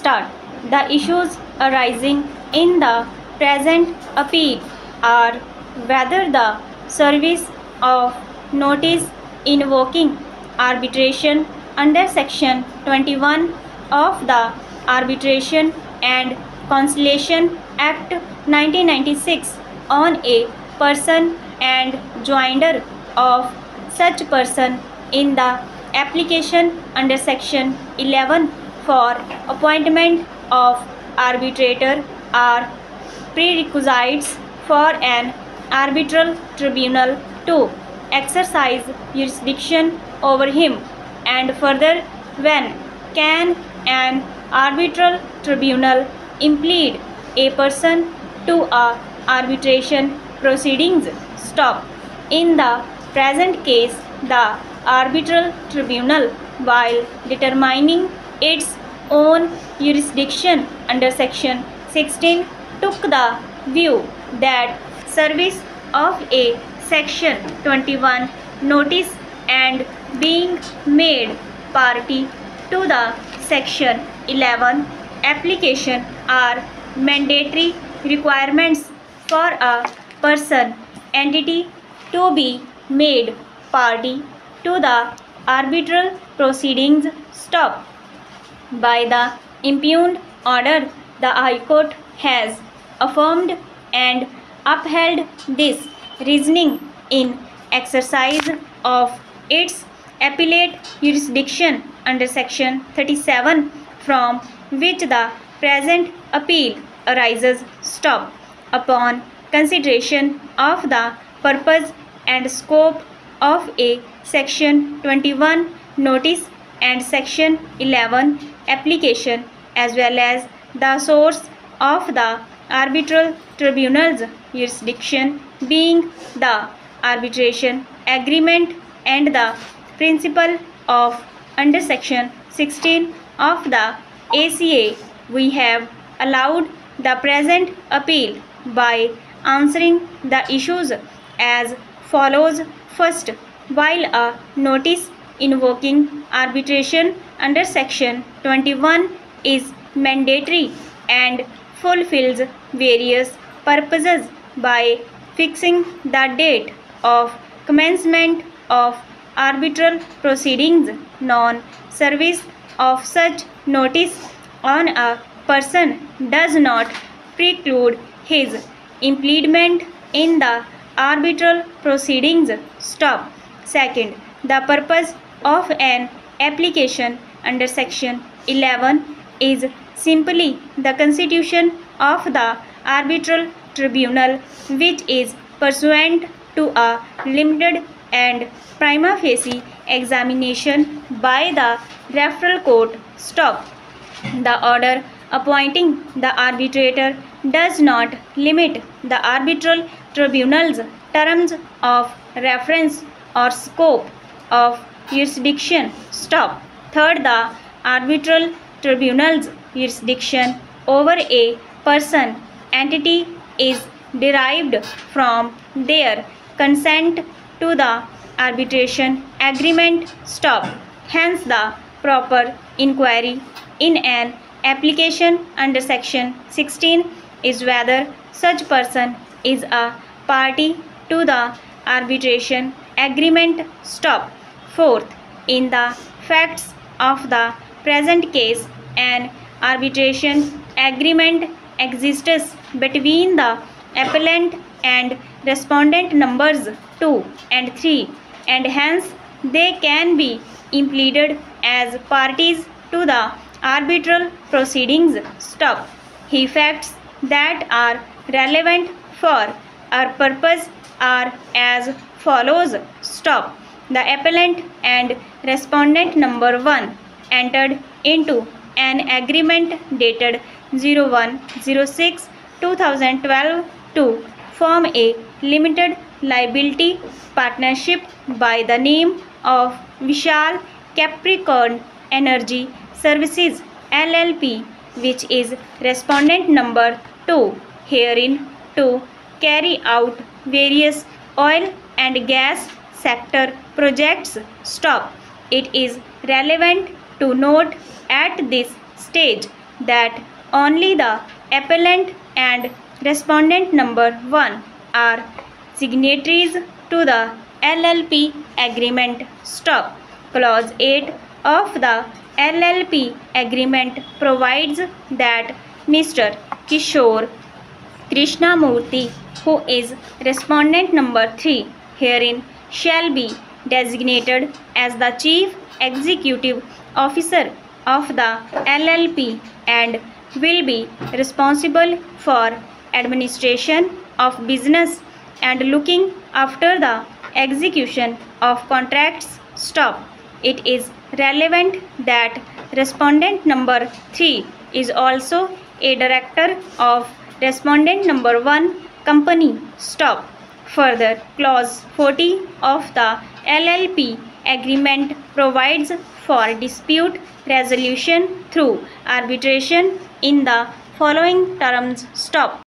Start. The issues arising in the present appeal are whether the service of notice invoking arbitration under Section 21 of the Arbitration and Conciliation Act 1996 on a person and joinder of such person in the application under Section 11 for appointment of arbitrator are prerequisites for an arbitral tribunal to exercise jurisdiction over him, and further, when can an arbitral tribunal implead a person to a arbitration proceedings? Stop. In the present case, the arbitral tribunal, while determining its own jurisdiction under Section 16, took the view that service of a Section 21 notice and being made party to the Section 11 application are mandatory requirements for a person entity to be made party to the arbitral proceedings. Stop. By the impugned order, the High Court has affirmed and upheld this reasoning in exercise of its appellate jurisdiction under Section 37, from which the present appeal arises. Stop. Upon consideration of the purpose and scope of a Section 21 notice and Section 11 application, as well as the source of the arbitral tribunal's jurisdiction being the arbitration agreement and the principle of under Section 16 of the ACA, we have allowed the present appeal by answering the issues as follows. First, while a notice invoking arbitration under Section 21 is mandatory and fulfills various purposes by fixing the date of commencement of arbitral proceedings, non-service of such notice on a person does not preclude his impleadment in the arbitral proceedings. Stop. Second, the purpose of an application under Section 11 is simply the constitution of the arbitral tribunal, which is pursuant to a limited and prima facie examination by the referral court. Stop. The order appointing the arbitrator does not limit the arbitral tribunal's terms of reference or scope of jurisdiction. Stop. Third, the arbitral tribunal's jurisdiction over a person entity is derived from their consent to the arbitration agreement. Stop. Hence, the proper inquiry in an application under Section 16 is whether such person is a party to the arbitration agreement. Stop. Fourth, in the facts of the present case, an arbitration agreement exists between the appellant and respondent numbers 2 and 3, and hence they can be impleaded as parties to the arbitral proceedings. Stop. The facts that are relevant for our purpose are as follows. Stop. The appellant and respondent number 1 entered into an agreement dated 01/06/2012 to form a limited liability partnership by the name of Vishal Capricorn Energy Services LLP, which is respondent number 2, herein to carry out various oil and gas sector projects. Stop. It is relevant to note at this stage that only the appellant and respondent number 1 are signatories to the LLP agreement. Stop. Clause 8 of the LLP agreement provides that Mr. Kishore Krishnamurthy, who is respondent number 3 herein, shall be designated as the Chief Executive Officer of the LLP and will be responsible for administration of business and looking after the execution of contracts. Stop. It is relevant that respondent number 3 is also a director of respondent number 1 company. Stop. Further, clause 40 of the LLP agreement provides for dispute resolution through arbitration in the following terms. Stop.